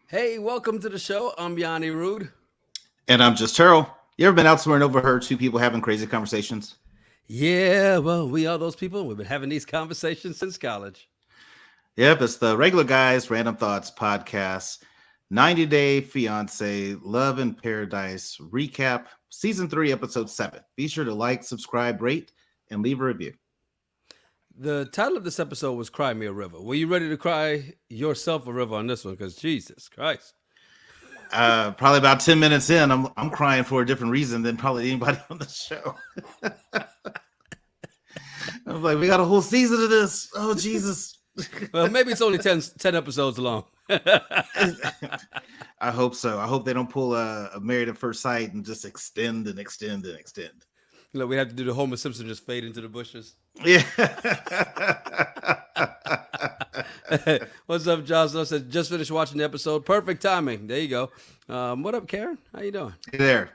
Hey, welcome to the show. I'm Yanni Rude. And I'm just Terrell. You ever been out somewhere and overheard two people having crazy conversations? Yeah, well, we are those people. We've been having these conversations since college. Yep, it's the Regular Guys Random Thoughts podcast, 90 Day Fiance, Love in Paradise recap, season 3, episode 7. Be sure to like, subscribe, rate, and leave a review. The title of this episode was Cry Me a River. Were you ready to cry yourself a river on this one? Because Jesus Christ. Probably about 10 minutes in, I'm crying for a different reason than probably anybody on the show. I'm like, we got a whole season of this. Oh, Jesus. Well, maybe it's only 10 episodes long. I hope so. I hope they don't pull a Married at First Sight and just extend and extend and extend. Look, we have to do the Homer Simpson just fade into the bushes. Yeah. What's up, Jocelyn? I said, just finished watching the episode. Perfect timing. There you go. What up, Karen? How you doing? Hey there.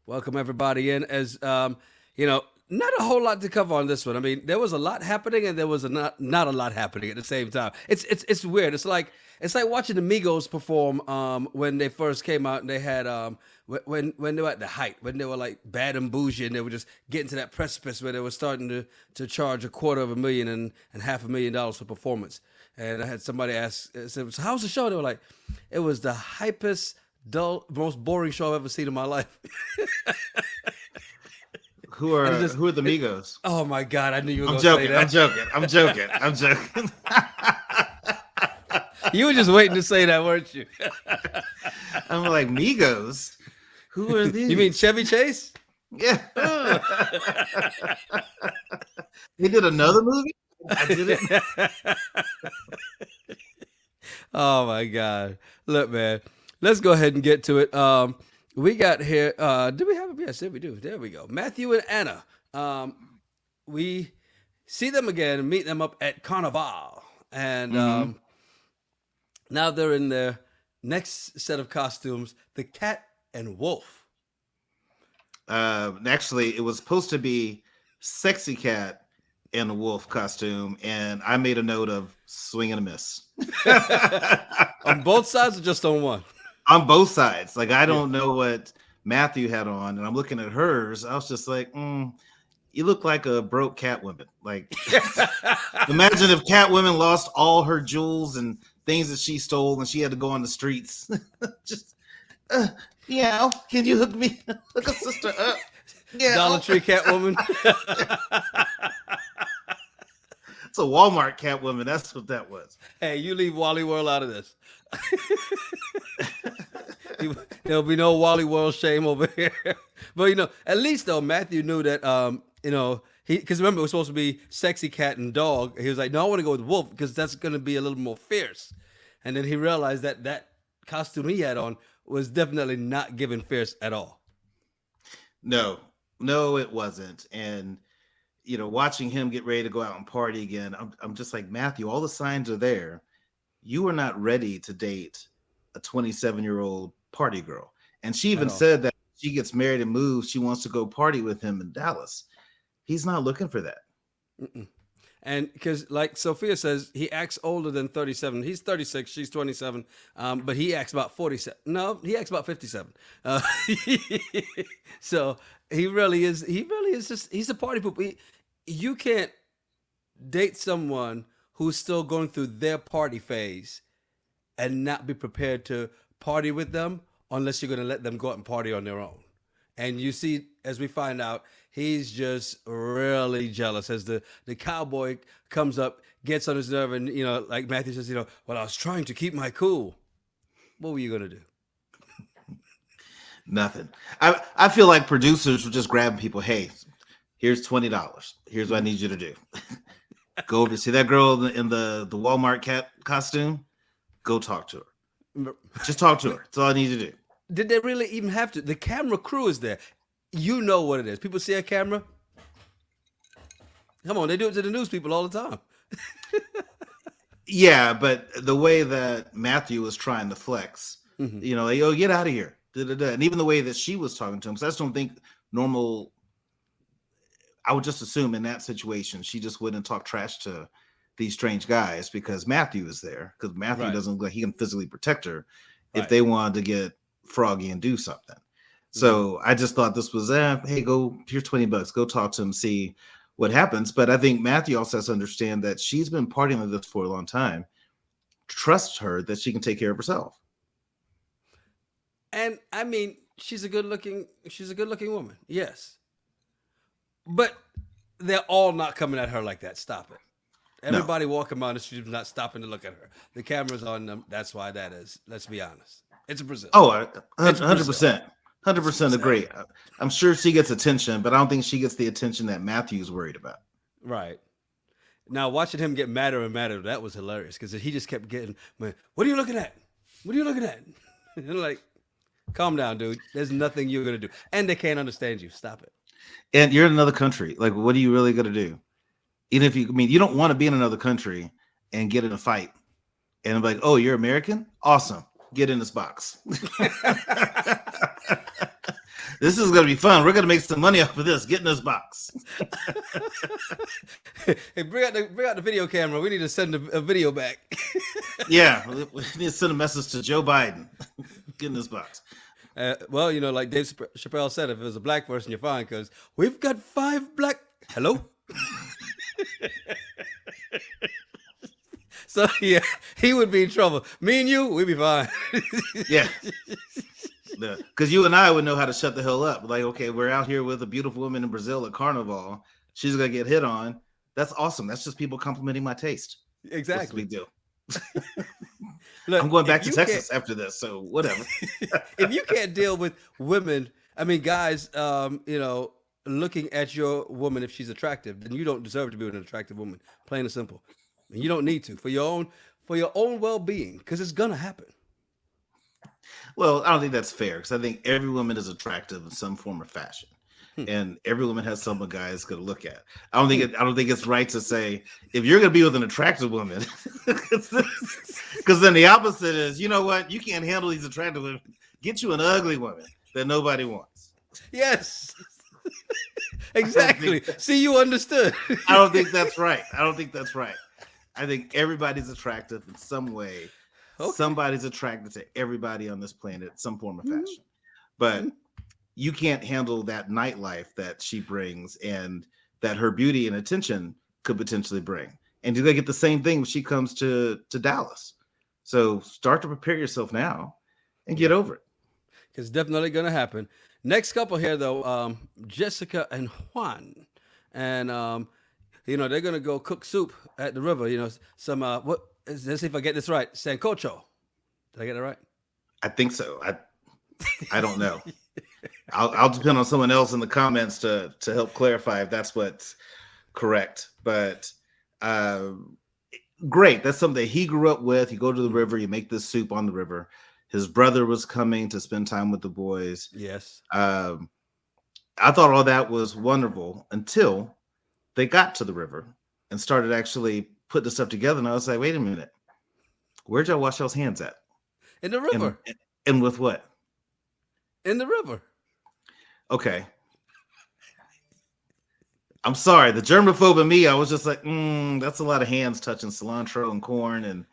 Welcome everybody in. As not a whole lot to cover on this one. I mean, there was a lot happening, and there was not a lot happening at the same time. It's weird. It's like watching the Migos perform when they first came out, and they had when they were at the height, when they were like bad and bougie, and they were just getting to that precipice where they were starting to charge $250,000 and $500,000 for performance. And I had somebody ask, said, "So how's the show?" They were like, "It was the hypest, dull, most boring show I've ever seen in my life." Who are the Migos? Oh my God! I knew you were I'm going to say joking. that. I'm joking. You were just waiting to say that, weren't you? I'm like, Migos? Who are these? You mean Chevy Chase? Yeah. They did another movie? I didn't. Oh my God! Look, man, let's go ahead and get to it. We got here. Do we have it? Yes, we do. There we go. Matthew and Anna. We see them again and meet them up at Carnival, and now they're in their next set of costumes: the cat and wolf. Actually, it was supposed to be Sexy Cat in a wolf costume, and I made a note of swing and a miss. On both sides, or just on one? On both sides. Like, I don't know what Matthew had on, and I'm looking at hers. I was just like, you look like a broke Catwoman. Like, imagine if Catwoman lost all her jewels and things that she stole, and she had to go on the streets. Just, yeah, can you hook a sister up? Yeah, Dollar Tree Catwoman. It's a Walmart Catwoman. That's what that was. Hey, you leave Wally World out of this. There'll be no Wally World shame over here. But at least though Matthew knew that because remember it was supposed to be Sexy Cat and Dog. He was like, no, I want to go with Wolf because that's going to be a little more fierce. And then he realized that costume he had on was definitely not giving fierce at all. No, it wasn't. And watching him get ready to go out and party again, I'm just like, Matthew, all the signs are there. You are not ready to date a 27-year-old party girl. And she even said that she gets married and moves, she wants to go party with him in Dallas. He's not looking for that. Mm-mm. And because, like Sophia says, he acts older than 37. He's 36. She's 27. But he acts about 47. No, he acts about 57. So he really is. He really is just. He's a party pooper. You can't date someone who's still going through their party phase and not be prepared to party with them unless you're going to let them go out and party on their own. And you see, as we find out, he's just really jealous as the cowboy comes up, gets on his nerve, and like Matthew says, well, I was trying to keep my cool. What were you gonna do? Nothing. I feel like producers were just grabbing people. Hey, here's $20. Here's what I need you to do. Go over, see that girl in the Walmart cat costume? Go talk to her. Just talk to her. That's all I need you to do. Did they really even have to? The camera crew is there. You know what it is. People see a camera. Come on, they do it to the news people all the time. Yeah, but the way that Matthew was trying to flex, like, oh, get out of here. Da-da-da. And even the way that she was talking to him, because I just don't think normal. I would just assume in that situation, she just wouldn't talk trash to these strange guys because Matthew is there, because Matthew Right. doesn't look like he can physically protect her if Right. they wanted to get froggy and do something. Mm-hmm. So I just thought this was, hey, go, here's $20, go talk to him, see what happens. But I think Matthew also has to understand that she's been partying with this for a long time. Trust her that she can take care of herself. And I mean, she's a good looking woman. Yes. But they're all not coming at her like that. Stop it. Everybody walking around the street is not stopping to look at her. The camera's on them. That's why that is. Let's be honest. It's Brazil. Oh, It's 100%. 100% agree. I'm sure she gets attention, but I don't think she gets the attention that Matthew's worried about. Right. Now, watching him get madder and madder, that was hilarious because he just kept getting, man, what are you looking at? What are you looking at? And like, calm down, dude. There's nothing you're going to do. And they can't understand you. Stop it. And you're in another country. Like, what are you really going to do? Even if you don't want to be in another country and get in a fight. And I'm like, oh, you're American? Awesome. Get in this box. This is going to be fun. We're going to make some money off of this. Get in this box. Hey, bring out the video camera. We need to send a video back. Yeah, we need to send a message to Joe Biden. Get in this box. Well, like Dave Chappelle said, if it was a black person, you're fine because we've got 5 black. Hello? So, yeah, he would be in trouble. Me and you, we'd be fine. Yeah. Because you and I would know how to shut the hell up. Like, okay, we're out here with a beautiful woman in Brazil at Carnival. She's going to get hit on. That's awesome. That's just people complimenting my taste. Exactly. What's the big deal? Look, I'm going back to Texas after this, so whatever. If you can't deal with women, I mean, guys, looking at your woman if she's attractive, then you don't deserve to be with an attractive woman. Plain and simple. And you don't need to for your own well-being because it's gonna happen. Well, I don't think that's fair because I think every woman is attractive in some form or fashion, and every woman has someone guys going to look at. I don't think it's right to say if you're going to be with an attractive woman, because then the opposite is, you know what, you can't handle these attractive women. Get you an ugly woman that nobody wants. Yes, exactly. See, you understood. I don't think that's right. I think everybody's attractive in some way. Okay. Somebody's attracted to everybody on this planet, some form of fashion. But you can't handle that nightlife that she brings and that her beauty and attention could potentially bring. And you're going to get the same thing when she comes to Dallas. So start to prepare yourself now and get over it. It's definitely going to happen. Next couple here, though, Jessica and Juan. And, they're going to go cook soup at the river. Let's see if I get this right. Sancocho. Did I get it right? I think so. I don't know. I'll depend on someone else in the comments to help clarify if that's what's correct. But great. That's something he grew up with. You go to the river, you make this soup on the river. His brother was coming to spend time with the boys. Yes. I thought all that was wonderful until they got to the river and started actually putting the stuff together. And I was like, wait a minute. Where'd y'all wash y'all's hands at? In the river. And with what? In the river. Okay. I'm sorry. The germaphobe in me, I was just like, that's a lot of hands touching cilantro and corn and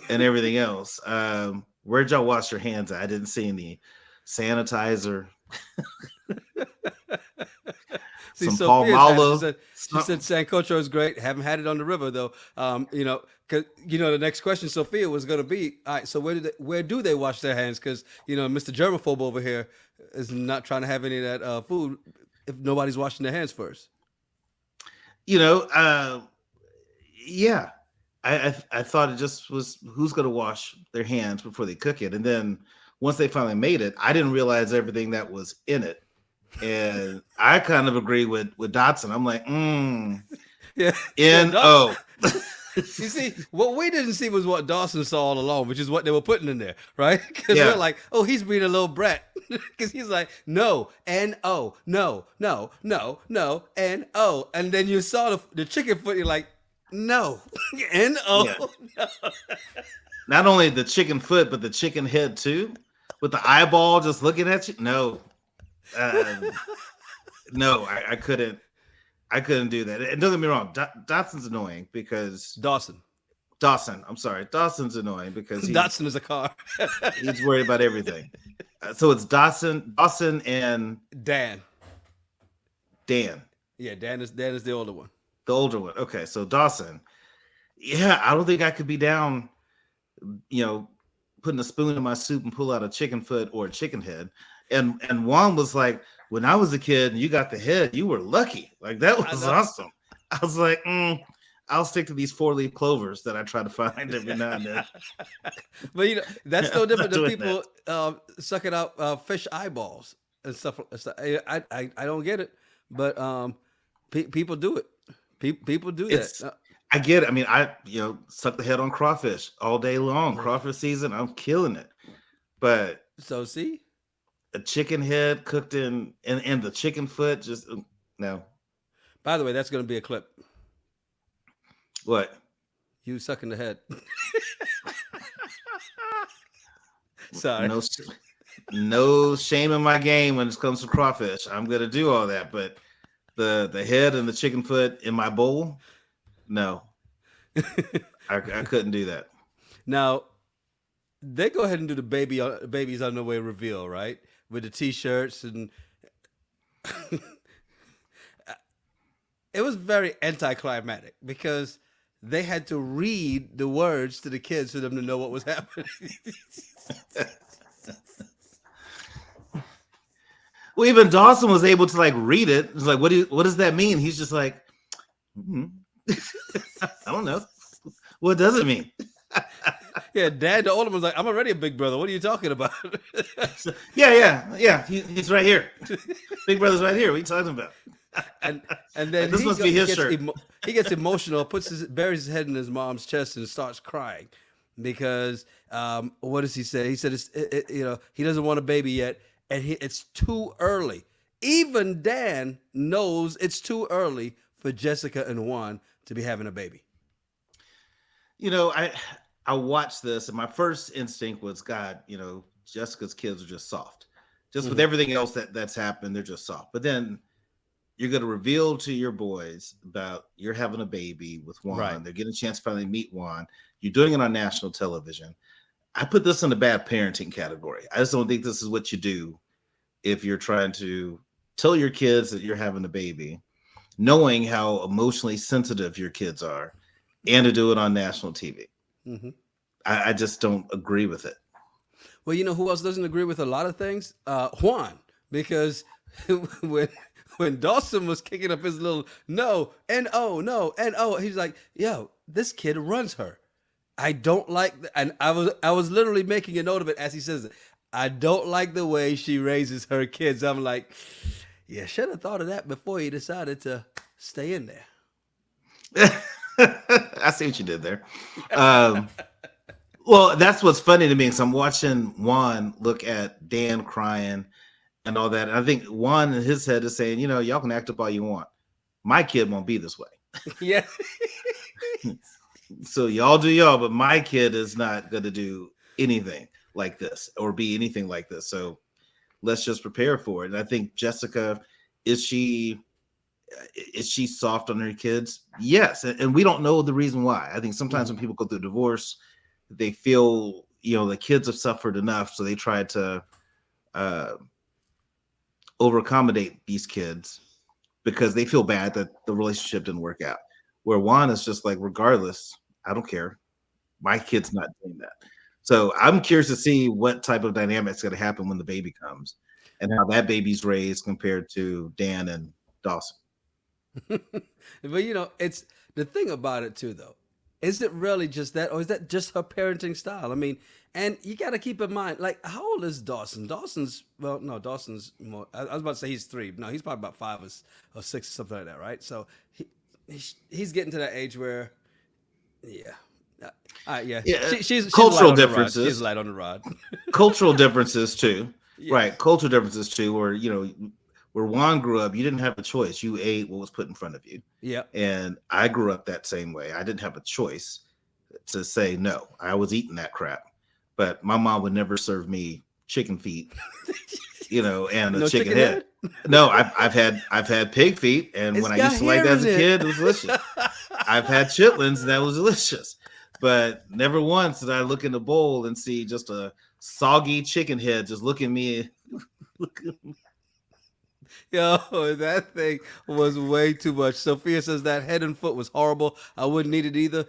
everything else. Where'd y'all wash your hands at? I didn't see any sanitizer. Some Palmolive. She said Sancocho is great. Haven't had it on the river though. Because the next question Sophia was going to be, all right. So where do they wash their hands? Because Mr. Germaphobe over here is not trying to have any of that food if nobody's washing their hands first. Yeah. I thought it just was who's going to wash their hands before they cook it, and then once they finally made it, I didn't realize everything that was in it. And I kind of agree with Dotson. I'm like, yeah, N-O. You see, what we didn't see was what Dawson saw all along, which is what they were putting in there, right? Because we're like, oh, he's being a little brat. Because he's like, no, N-O, no, N-O. And then you saw the chicken foot, you're like, no, N-O. Yeah. No. Not only the chicken foot, but the chicken head too, with the eyeball just looking at you. No. No, I couldn't. I couldn't do that. And don't get me wrong, Dotson's annoying because Dawson. I'm sorry, Dawson's annoying because Dawson is a car. he's worried about everything. So it's Dawson, and Dan. Dan. Yeah, Dan is the older one. The older one. Okay, so Dawson. Yeah, I don't think I could be down, putting a spoon in my soup and pull out a chicken foot or a chicken head. And Juan was like, when I was a kid and you got the head, you were lucky. Like, that was awesome. I was like, I'll stick to these 4-leaf clovers that I try to find every now and then. But that's no different than people sucking out fish eyeballs and stuff. I don't get it, but people do it. People do that. I get it. I mean, I suck the head on crawfish all day long. Crawfish season, I'm killing it. But so see, a chicken head cooked in the chicken foot, just no. By the way, that's going to be a clip. What? You sucking the head. Sorry. No shame in my game when it comes to crawfish. I'm going to do all that, but the head and the chicken foot in my bowl, no. I couldn't do that. Now, they go ahead and do the babies on the way reveal, right? With the t-shirts and it was very anticlimactic because they had to read the words to the kids for them to know what was happening. Well, even Dawson was able to read it. It's like, what does that mean? He's just like, I don't know. What does it mean? Yeah, Dad, the older one's like, I'm already a big brother. What are you talking about? Yeah. He's right here. Big brother's right here. What are you talking about? And then this must be his shirt. He gets emotional, buries his head in his mom's chest and starts crying because what does he say? He said he doesn't want a baby yet, and it's too early. Even Dan knows it's too early for Jessica and Juan to be having a baby. I watched this and my first instinct was, God, Jessica's kids are just soft. Just with everything else that's happened, they're just soft. But then you're going to reveal to your boys about you're having a baby with Juan. Right. They're getting a chance to finally meet Juan. You're doing it on national television. I put this in the bad parenting category. I just don't think this is what you do if you're trying to tell your kids that you're having a baby, knowing how emotionally sensitive your kids are, and to do it on national TV. Mm-hmm. I just don't agree with it. Well, who else doesn't agree with a lot of things? Juan, because when Dawson was kicking up his little no, he's like, yo, this kid runs her. I don't like, and I was literally making a note of it as he says it. I don't like the way she raises her kids. I'm like, yeah, should have thought of that before you decided to stay in there. I see what you did there. Well, that's what's funny to me. So I'm watching Juan look at Dan crying and all that. And I think Juan in his head is saying, y'all can act up all you want. My kid won't be this way. Yeah. So y'all do y'all, but my kid is not going to do anything like this or be anything like this. So let's just prepare for it. And I think Jessica, is she soft on her kids? Yes. And we don't know the reason why. I think sometimes when people go through divorce, they feel, the kids have suffered enough. So they try to over accommodate these kids because they feel bad that the relationship didn't work out. Where Juan is just like, regardless, I don't care. My kid's not doing that. So I'm curious to see what type of dynamic's going to happen when the baby comes and how that baby's raised compared to Dan and Dawson. But it's the thing about it too, though. Is it really just that, or is that just her parenting style? I mean, and you got to keep in mind, how old is Dawson? Dawson's more. I was about to say he's 3. No, he's probably about 5 or 6 or something like that, right? So he's getting to that age where, yeah. She's cultural differences. She's light on the rod. Cultural differences too, yeah. Right? Cultural differences too, where Juan grew up, you didn't have a choice. You ate what was put in front of you. Yeah. And I grew up that same way. I didn't have a choice to say no. I was eating that crap, but my mom would never serve me chicken feet, and a chicken head. No, I've had pig feet, and It's when I got used to like hair that as in a it. kid, it was delicious. I've had chitlins, and that was delicious. But never once did I look in the bowl and see just a soggy chicken head just looking me. Look at me. Yo, that thing was way too much. Sophia says that head and foot was horrible. I wouldn't eat it either.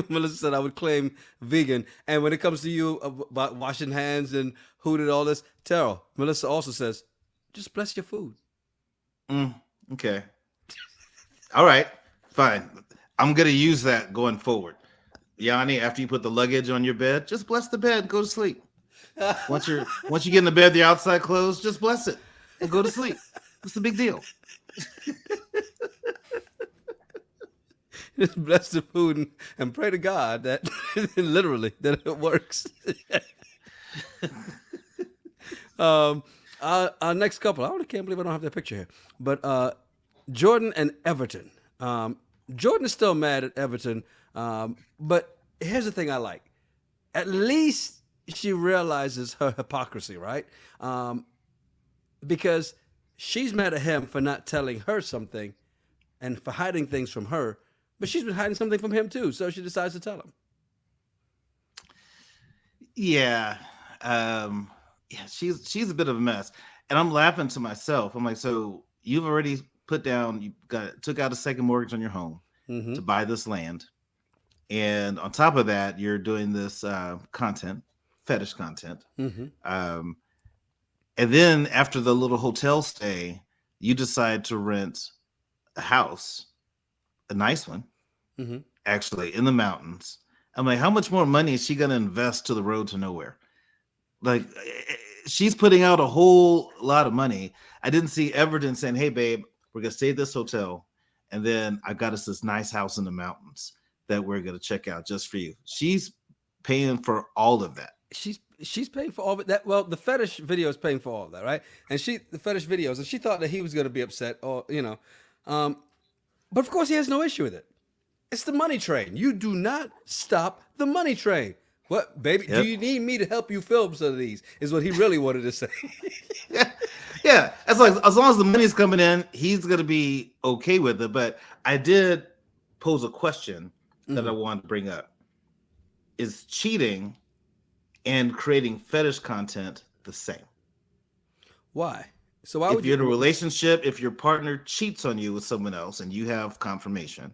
Melissa said I would claim vegan. And when it comes to you about washing hands and who did all this, Terrell, Melissa also says, just bless your food. Okay. All right. Fine. I'm gonna use that going forward. Yanni, after you put the luggage on your bed, just bless the bed and go to sleep. Once you get in the bed, the outside closed, just bless it and go to sleep. What's the big deal? Just bless the food and pray to God that literally that it works. Our next couple, can't believe I don't have that picture here. But Jordan and Everton. Jordan is still mad at Everton, but here's the thing I like. At least she realizes her hypocrisy, right? Because she's mad at him for not telling her something and for hiding things from her, but she's been hiding something from him too, so she decides to tell him. Yeah. Yeah, she's a bit of a mess. And I'm laughing to myself. I'm like, so you've already took out a second mortgage on your home to buy this land. And on top of that, you're doing this fetish content. And then after the little hotel stay, you decide to rent a house, a nice one, actually in the mountains. I'm like, how much more money is she going to invest to the road to nowhere? Like, she's putting out a whole lot of money. I didn't see Everton saying, hey, babe, we're going to stay at this hotel. And then I got us this nice house in the mountains that we're going to check out just for you. She's paying for all of that. She's paying for all of that. Well, the fetish video is paying for all of that, right? And the fetish videos, and she thought that he was going to be upset, or but of course he has no issue with it. It's the money train. You do not stop the money train. What, baby? Yep. Do you need me to help you film some of these? Is what he really wanted to say. Yeah. As long as the money's coming in, he's going to be okay with it. But I did pose a question that I wanted to bring up. Is cheating and creating fetish content the same? Why? So why if you're in a relationship, if your partner cheats on you with someone else and you have confirmation,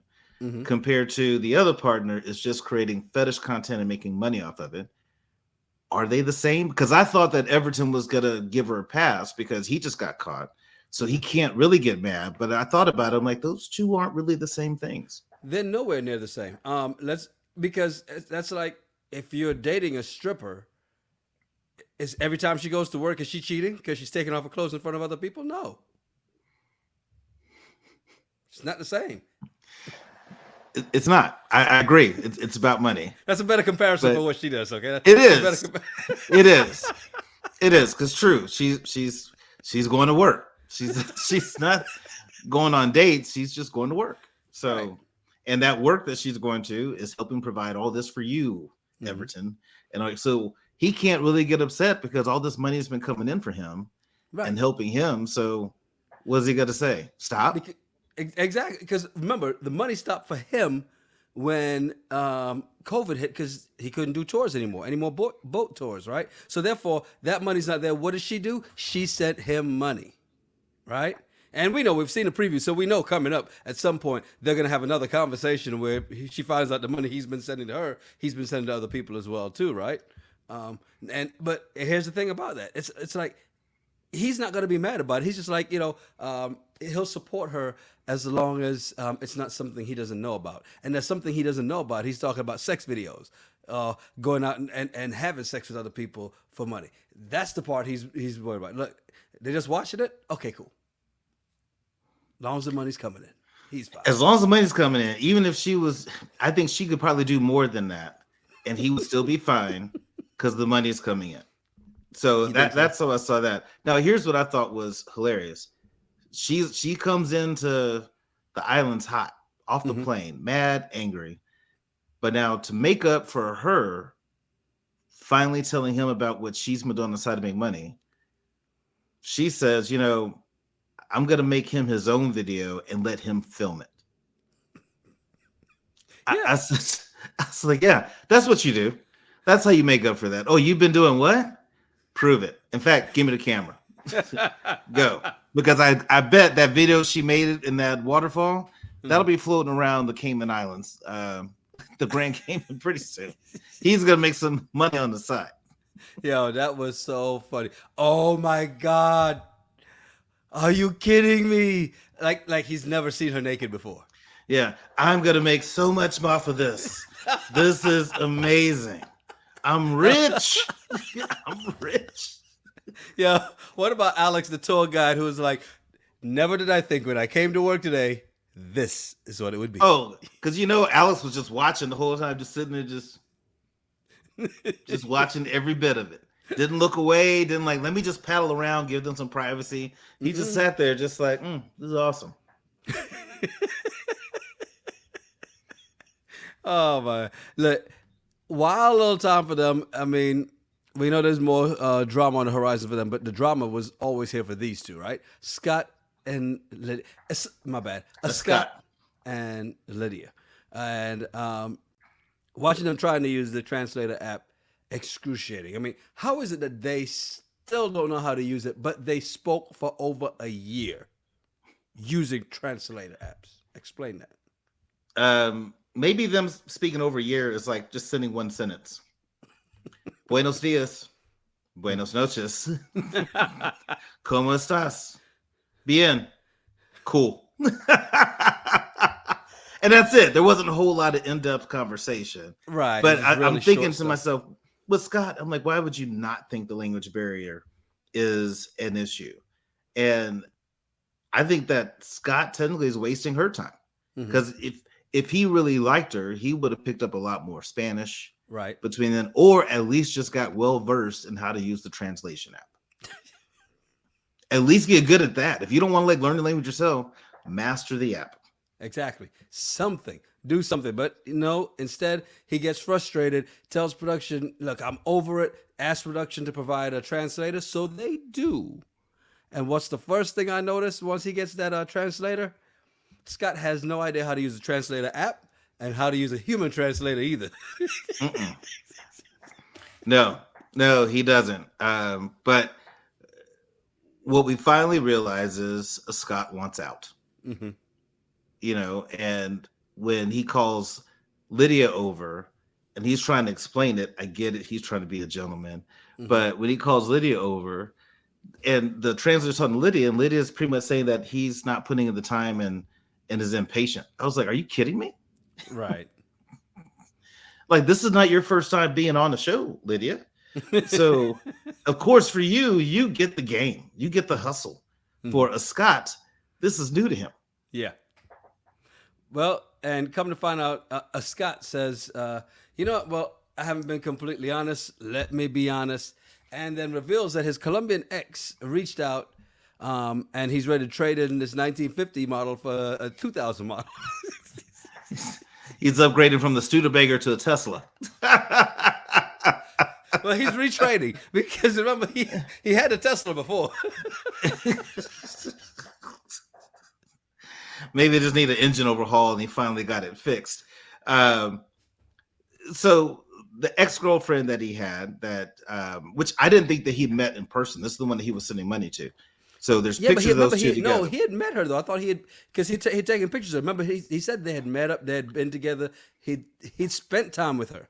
compared to the other partner is just creating fetish content and making money off of it, are they the same? Because I thought that Everton was going to give her a pass because he just got caught. So he can't really get mad. But I thought about it. I'm like, those two aren't really the same things. They're nowhere near the same. Because that's like if you're dating a stripper, is every time she goes to work, is she cheating because she's taking off her clothes in front of other people? No. It's not the same. It's not. I agree. It's about money. That's a better comparison for what she does. Okay, it is. It is. It is because true. She's going to work. She's not going on dates. She's just going to work. So, right. And that work that she's going to is helping provide all this for you, Everton. And so he can't really get upset because all this money has been coming in for him and helping him. So, what's he going to say? Stop. Exactly, because remember, the money stopped for him when COVID hit because he couldn't do tours anymore, any more boat tours, right? So therefore, that money's not there. What does she do? She sent him money, right? And we know, we've seen the preview, so we know coming up at some point, they're going to have another conversation where she finds out the money he's been sending to her, he's been sending to other people as well too, right? But here's the thing about that. It's like, he's not going to be mad about it. He's just like, he'll support her as long as it's not something he doesn't know about. And there's something he doesn't know about. He's talking about sex videos, going out and having sex with other people for money. That's the part he's worried about. Look, they're just watching it. Okay, cool. As long as the money's coming in, he's fine. As long as the money's coming in, even if I think she could probably do more than that, and he would still be fine because the money is coming in. So that's how I saw that. Now, here's what I thought was hilarious. She comes into the islands hot, off the plane, mad, angry. But now to make up for her finally telling him about what she's been doing on the side to make money, she says, I'm gonna make him his own video and let him film it. I, Yeah. I, s- I was like, yeah, that's what you do. That's how you make up for that. Oh, you've been doing what? Prove it. In fact, give me the camera. Go. Because I bet that video she made it in that waterfall, that'll be floating around the Cayman Islands, the Grand Cayman pretty soon. He's gonna make some money on the side. Yo, that was so funny. Oh my God. Are you kidding me? Like he's never seen her naked before. Yeah, I'm gonna make so much off of this. This is amazing. I'm rich. I'm rich. Yeah. What about Alex, the tour guide, who was like, never did I think when I came to work today, this is what it would be. Oh, because Alice was just watching the whole time, just sitting there, just watching every bit of it. Didn't look away. Didn't let me just paddle around, give them some privacy. He just sat there, just like, this is awesome. Oh my! Look, wild little time for them. I mean, we know there's more drama on the horizon for them, but the drama was always here for these two, right? Scott and Lydia. My bad. Scott and Lydia, and watching them trying to use the translator app, excruciating. I mean, how is it that they still don't know how to use it, but they spoke for over a year using translator apps? Explain that. Maybe them speaking over a year is like just sending one sentence. Buenos dias. Buenos noches. ¿Cómo estás? Bien. Cool. And that's it. There wasn't a whole lot of in-depth conversation. Right. But Really I'm thinking to stuff. myself, with Scott, I'm like, why would you not think the language barrier is an issue? And I think that Scott technically is wasting her time. Because if he really liked her, he would have picked up a lot more Spanish right between then, or at least just got well versed in how to use the translation app. At least get good at that. If you don't want to learn the language yourself, master the app. Exactly. Do something. But instead he gets frustrated, tells production, look, I'm over it. Ask production to provide a translator. So they do. And what's the first thing I noticed once he gets that translator? Scott has no idea how to use the translator app and how to use a human translator either. No, he doesn't. But what we finally realize is Scott wants out. And when he calls Lydia over and he's trying to explain it, I get it. He's trying to be a gentleman. But when he calls Lydia over and the translator's talking to Lydia, and Lydia's pretty much saying that he's not putting in the time and is impatient. I was like, are you kidding me? Right. Like, this is not your first time being on the show, Lydia. So, of course, for you get the game. You get the hustle. For a Scott, this is new to him. Yeah. Well, and come to find out, a Scott says, well, I haven't been completely honest. Let me be honest. And then reveals that his Colombian ex reached out and he's ready to trade in this 1950 model for a 2000 model. He's upgraded from the Studebaker to a Tesla. Well, he's retrading because remember he had a Tesla before. Maybe they just need an engine overhaul and he finally got it fixed. So the ex-girlfriend that he had which I didn't think that he'd met in person. This is the one that he was sending money to. So there's pictures of those two together. No, he had met her though. I thought because he'd taken pictures of her. Remember, he said they had met up, they had been together. He'd spent time with her.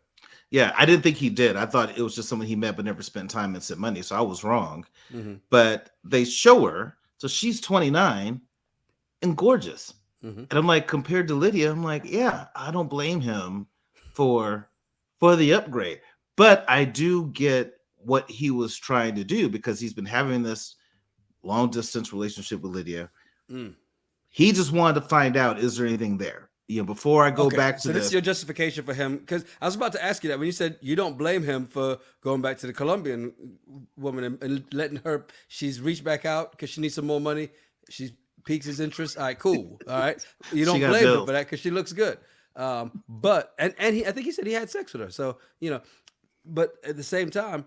Yeah, I didn't think he did. I thought it was just someone he met but never spent time and sent money. So I was wrong. But they show her, so she's 29 and gorgeous. And I'm like, compared to Lydia, I'm like, yeah, I don't blame him for the upgrade. But I do get what he was trying to do because he's been having this long distance relationship with Lydia. He just wanted to find out, is there anything there? Before I go back to this is your justification for him, because I was about to ask you that when you said you don't blame him for going back to the Colombian woman and letting her, she's reached back out because she needs some more money. She piques his interest. All right, cool. All right. You don't blame her for that because she looks good. But I think he said he had sex with her. So, but at the same time,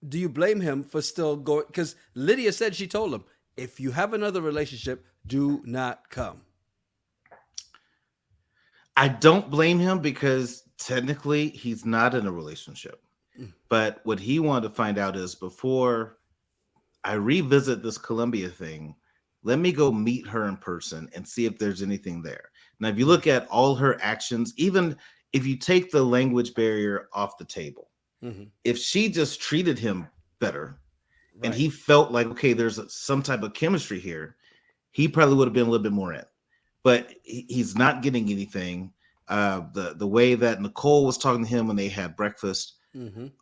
do you blame him for still going? Because Lydia said she told him, if you have another relationship, do not come. I don't blame him because technically he's not in a relationship. But what he wanted to find out is before I revisit this Columbia thing, let me go meet her in person and see if there's anything there. Now, if you look at all her actions, even if you take the language barrier off the table, if she just treated him better and he felt like, okay, there's some type of chemistry here, he probably would have been a little bit more in. But he's not getting anything. The way that Nicole was talking to him when they had breakfast,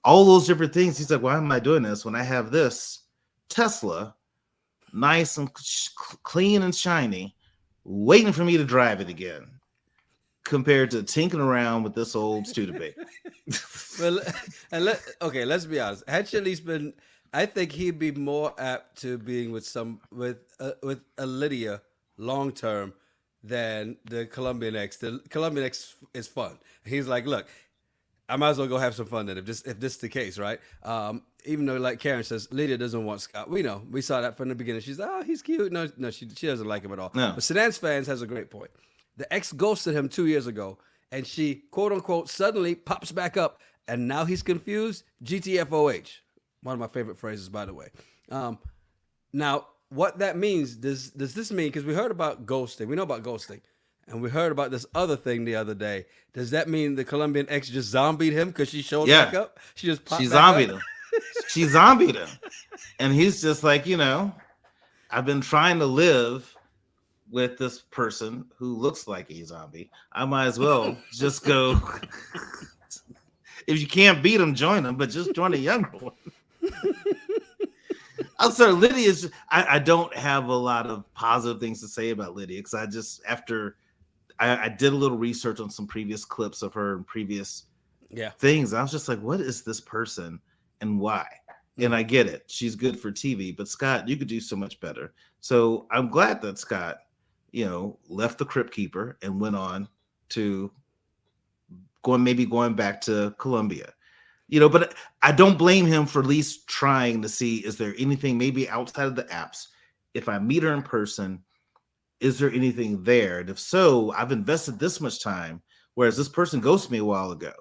all those different things. He's like, why am I doing this when I have this Tesla, nice and clean and shiny, waiting for me to drive it again, compared to tinkering around with this old Studebaker. Well, and let's be honest. Had she at least been, I think he'd be more apt to being with a Lydia long term than the Colombian ex. The Colombian ex is fun. He's like, look, I might as well go have some fun then if this is the case, right? Even though, like Karen says, Lydia doesn't want Scott. We know. We saw that from the beginning. She's like, oh, he's cute. No, she doesn't like him at all. No. But Sedan's fans has a great point. The ex ghosted him 2 years ago, and she, quote unquote, suddenly pops back up, and now he's confused. GTFOH. One of my favorite phrases, by the way. Now, what that means, does this mean, because we heard about ghosting. We know about ghosting. And we heard about this other thing the other day. Does that mean the Colombian ex just zombied him because she showed back up? She just popped back zombied up? him. She zombied him. And he's just like, I've been trying to live with this person who looks like a zombie. I might as well just go. If you can't beat him, join him, but just join a younger one. I'm sorry, Lydia is. I don't have a lot of positive things to say about Lydia because I did a little research on some previous clips of her and previous things. I was just like, what is this person and why? And I get it. She's good for TV, but Scott, you could do so much better. So I'm glad that Scott, left the Crypt Keeper and went on to going back to Columbia. But I don't blame him for at least trying to see, is there anything maybe outside of the apps? If I meet her in person, is there anything there? And if so, I've invested this much time, whereas this person ghosted me a while ago.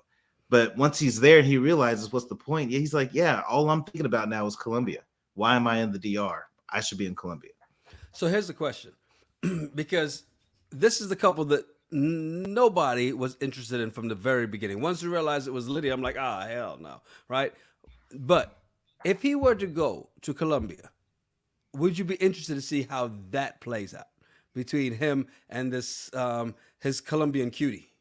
But once he's there and he realizes what's the point, he's like, all I'm thinking about now is Colombia. Why am I in the DR? I should be in Colombia. So here's the question. Because this is the couple that nobody was interested in from the very beginning. Once we realized it was Lydia, I'm like, hell no, right? But if he were to go to Colombia, would you be interested to see how that plays out between him and this his Colombian cutie?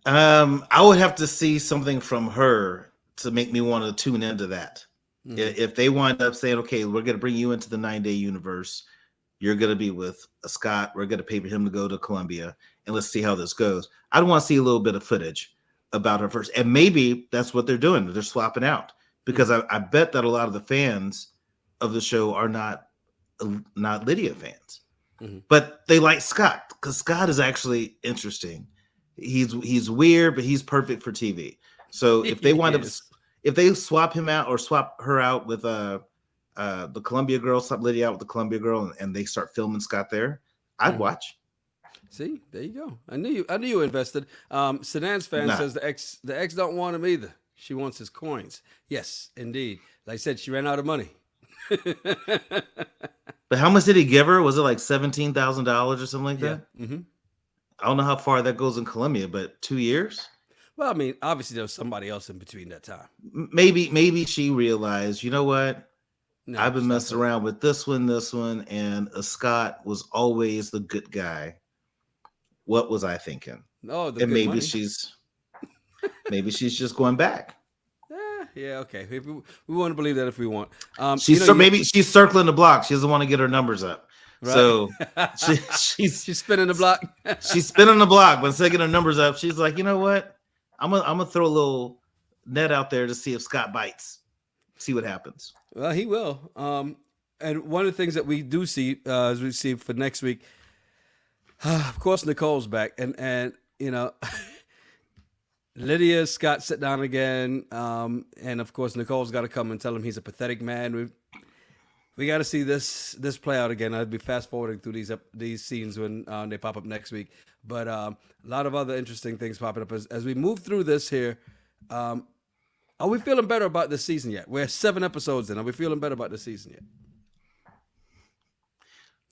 I would have to see something from her to make me want to tune into that. If they wind up saying, okay, we're going to bring you into the 9-day universe, you're going to be with Scott, we're going to pay for him to go to Colombia, and let's see how this goes. I'd want to see a little bit of footage about her first. And maybe that's what they're doing. They're swapping out. Because I bet that a lot of the fans of the show are not Lydia fans. But they like Scott, because Scott is actually interesting. He's weird, but he's perfect for TV. So if they if they swap him out or swap her out with the Columbia girl, swap Lydia out with the Columbia girl, and they start filming Scott there, I'd watch. See, there you go. I knew you invested. Sedan's fan says the ex don't want him either. She wants his coins. Yes, indeed. Like I said, she ran out of money. But how much did he give her? Was it like $17,000 or something like that? Mm-hmm. I don't know how far that goes in Colombia, but 2 years? Well, I mean, obviously there was somebody else in between that time. Maybe she realized, you know what? No, I've been messing around with this one, and Scott was always the good guy. What was I thinking? Oh, and maybe she's just going back. Yeah, okay. We want to believe that if we want. Maybe she's circling the block. She doesn't want to get her numbers up. Right. So she's spinning the block. She's spinning the block, but instead of getting her numbers up, she's like, you know what? I'm gonna throw a little net out there to see if Scott bites. See what happens. Well, he will. And one of the things that we do see, as we see for next week, of course, Nicole's back, and Lydia, Scott sit down again, and of course Nicole's got to come and tell him he's a pathetic man. We got to see this play out again. I'd be fast forwarding through these scenes when they pop up next week. But a lot of other interesting things popping up as we move through this here. Are we feeling better about this season yet? We're 7 episodes in. Are we feeling better about this season yet?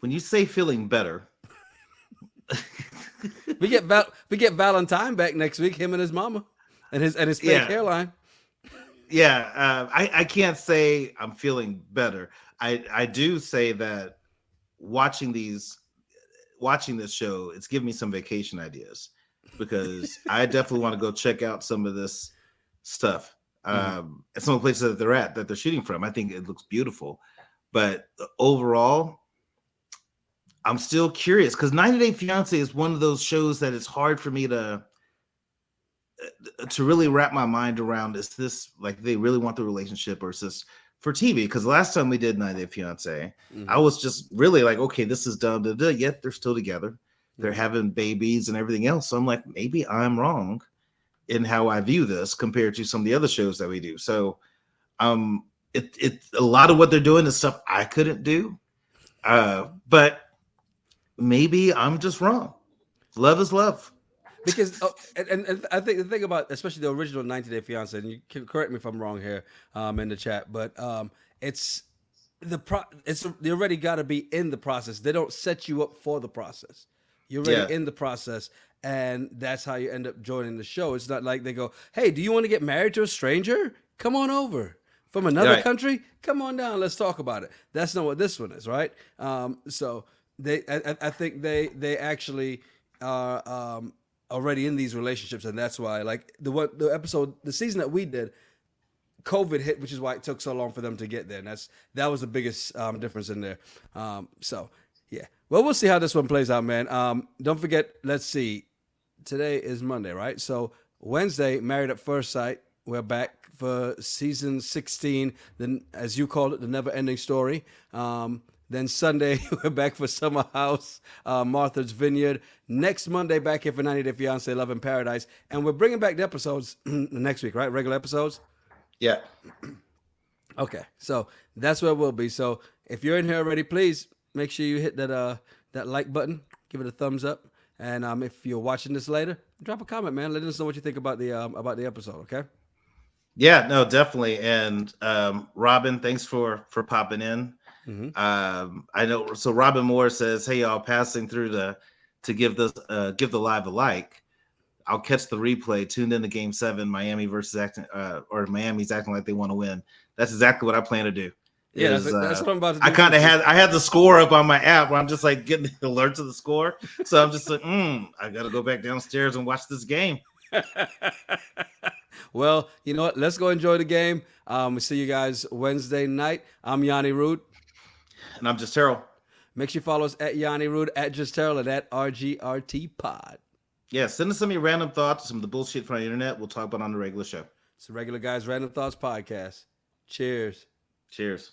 When you say feeling better, we get Valentine back next week. Him and his mama, and his fake hairline. Yeah, I can't say I'm feeling better. I do say that watching this show, it's giving me some vacation ideas because I definitely want to go check out some of this stuff. At some of the places that they're shooting from. I think it looks beautiful, but overall, I'm still curious because 90 Day Fiance is one of those shows that it's hard for me to really wrap my mind around. Is this like they really want the relationship, or is this for TV? Because last time we did 90 Day Fiance, I was just really like, okay, this is done. Yet they're still together. They're having babies and everything else. So I'm like, maybe I'm wrong in how I view this compared to some of the other shows that we do. So it's a lot of what they're doing is stuff I couldn't do. But maybe I'm just wrong. Love is love. Because and I think the thing about especially the original 90 Day Fiance, and you can correct me if I'm wrong here in the chat, but it's you already got to be in the process. They don't set you up for the process. You're already in the process, and that's how you end up joining the show. It's not like they go, "Hey, do you want to get married to a stranger? Come on over from another country. Come on down. Let's talk about it." That's not what this one is, right? So I think they actually are already in these relationships, and that's why, like the season that we did, COVID hit, which is why it took so long for them to get there, and that was the biggest difference in there. So yeah, well, we'll see how this one plays out, man. Don't forget, let's see, today is Monday, right? So Wednesday, Married at First Sight. We're back for season 16, then as you called it, the never-ending story. Then Sunday, we're back for Summer House, Martha's Vineyard. Next Monday, back here for 90 Day Fiance, Love in Paradise. And we're bringing back the episodes next week, right? Regular episodes? Yeah. Okay, so that's where we'll be. So if you're in here already, please make sure you hit that like button, give it a thumbs up. And if you're watching this later, drop a comment, man. Let us know what you think about the episode, okay? Yeah, no, definitely. And Robin, thanks for popping in. I know. So Robin Moore says, "Hey y'all, passing through to give the live a like. I'll catch the replay. Tuned in to Game 7, Miami versus Miami's acting like they want to win. That's exactly what I plan to do. Yeah, that's what I'm about to do. I had the score up on my app where I'm just like getting the alerts of the score. So I'm just like, I got to go back downstairs and watch this game." Well, you know what? Let's go enjoy the game. We'll see you guys Wednesday night. I'm Yanni Rude. And I'm Just Terrell. Make sure you follow us at Yanni Rude, at Just Terrell, and at RGRT Pod. Yeah, send us some of your random thoughts, some of the bullshit from the internet. We'll talk about it on the regular show. It's the Regular Guys Random Thoughts Podcast. Cheers. Cheers.